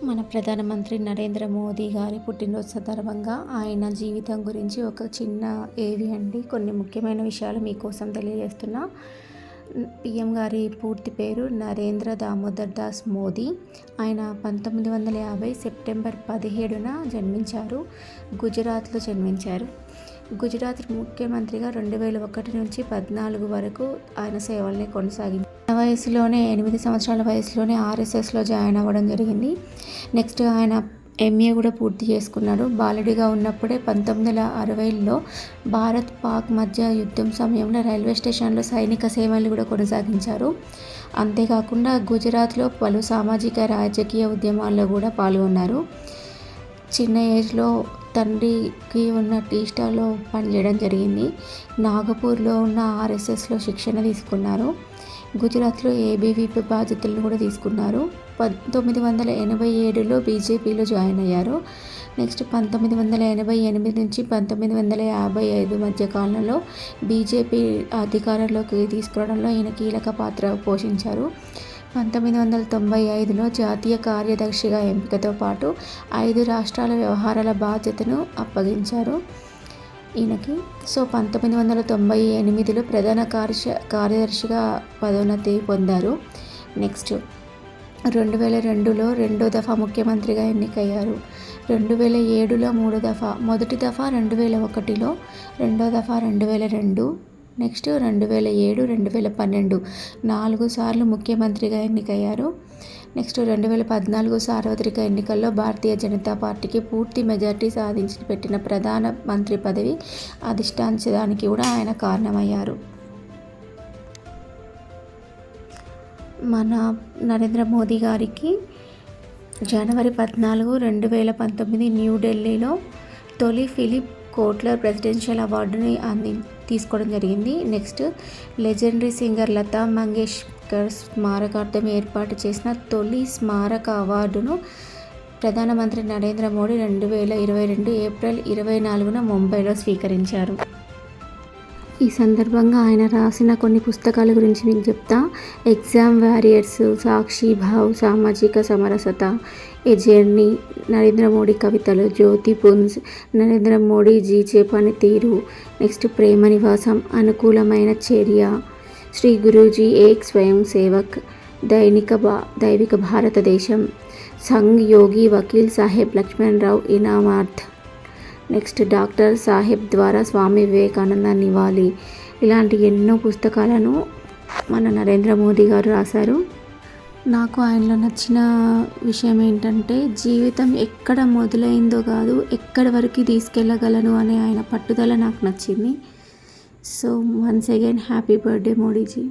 మన ప్రధానమంత్రి నరేంద్ర మోదీ గారి పుట్టినరోజు సందర్భంగా ఆయన జీవితం గురించి ఒక చిన్న ఏవి అండి కొన్ని ముఖ్యమైన విషయాలు మీకోసం తెలియజేస్తున్నా. పిఎం గారి పూర్తి పేరు నరేంద్ర దామోదర్ దాస్ మోదీ. ఆయన 1950 సెప్టెంబర్ 17న జన్మించారు. గుజరాత్లో జన్మించారు. గుజరాత్ ముఖ్యమంత్రిగా 2001 నుంచి 14 వరకు ఆయన సేవల్ని కొనసాగించారు. వయసులోనే 8 సంవత్సరాల వయసులోనే ఆర్ఎస్ఎస్లో జాయిన్ అవ్వడం జరిగింది. నెక్స్ట్ ఆయన ఎంఏ కూడా పూర్తి చేసుకున్నాడు. బాలుడిగా ఉన్నప్పుడే 1960లో భారత్ పాక్ మధ్య యుద్ధం సమయంలో రైల్వే స్టేషన్లో సైనిక సేవలు కూడా కొనసాగించారు. అంతేకాకుండా గుజరాత్లో పలు సామాజిక రాజకీయ ఉద్యమాల్లో కూడా పాల్గొన్నారు. చిన్న ఏజ్లో తండ్రికి ఉన్న టీ స్టాల్లో పనిచేయడం జరిగింది. నాగపూర్లో ఉన్న ఆర్ఎస్ఎస్లో శిక్షణ తీసుకున్నారు. గుజరాత్లో ఏబీవీపీ బాధ్యతలను కూడా తీసుకున్నారు. 1987లో బీజేపీలో జాయిన్ అయ్యారు. నెక్స్ట్ 1988 నుంచి 1955 మధ్య కాలంలో బీజేపీ అధికారంలోకి తీసుకురావడంలో ఈయన కీలక పాత్ర పోషించారు. 1995లో జాతీయ కార్యదర్శిగా ఎంపికతో పాటు 5 రాష్ట్రాల వ్యవహారాల బాధ్యతను అప్పగించారు ఈయనకి. 1998లో ప్రధాన కార్యదర్శిగా పదోన్నతి పొందారు. నెక్స్ట్ 2002లో రెండో దఫా ముఖ్యమంత్రిగా ఎన్నికయ్యారు. 2007లో మూడో దఫా, మొదటి దఫా 2001లో, రెండో దఫా 2002, నెక్స్ట్ 2007, 2012 4 సార్లు ముఖ్యమంత్రిగా ఎన్నికయ్యారు. నెక్స్ట్ 2014 సార్వత్రిక ఎన్నికల్లో భారతీయ జనతా పార్టీకి పూర్తి మెజార్టీ సాధించి పెట్టిన ప్రధాన మంత్రి పదవి అధిష్ఠించడానికి కూడా ఆయన కారణమయ్యారు. మన నరేంద్ర మోదీ గారికి జనవరి 14, 2019 న్యూఢిల్లీలో తొలి ఫిలిప్ కోట్లర్ ప్రెసిడెన్షియల్ అవార్డుని తీసుకోవడం జరిగింది. Next legendary singer Lata Mangeshkar స్మారకార్థం ఏర్పాటు చేసిన తొలి స్మారక అవార్డును ప్రధానమంత్రి నరేంద్ర మోడీ 2022 ఏప్రిల్ 24న ముంబైలో స్వీకరించారు. ఈ సందర్భంగా ఆయన రాసిన కొన్ని పుస్తకాల గురించి మీకు చెప్తా. ఎగ్జామ్ వారియర్స్, సాక్షి భావ్, సామాజిక సమరసత, ఏ జర్నీ, నరేంద్ర మోడీ కవితలు, జ్యోతిపుంజ్, నరేంద్ర మోడీ జీచే పనితీరు, నెక్స్ట్ ప్రేమ నివాసం, అనుకూలమైన చర్య, శ్రీ గురూజీ ఏక్ స్వయం సేవక్, దైవిక భారతదేశం, సంఘ్ యోగి వకీల్ సాహెబ్ లక్ష్మణరావు ఇనామార్థ్, నెక్స్ట్ డాక్టర్ సాహెబ్ ద్వారా స్వామి వివేకానంద నివాళి, ఇలాంటి ఎన్నో పుస్తకాలను మన నరేంద్ర మోదీ గారు రాశారు. నాకు ఆయనలో నచ్చిన విషయం ఏంటంటే జీవితం ఎక్కడ మొదలైందో కాదు ఎక్కడి వరకు తీసుకెళ్ళగలను అనే ఆయన పట్టుదల నాకు నచ్చింది. So once again happy birthday Modiji.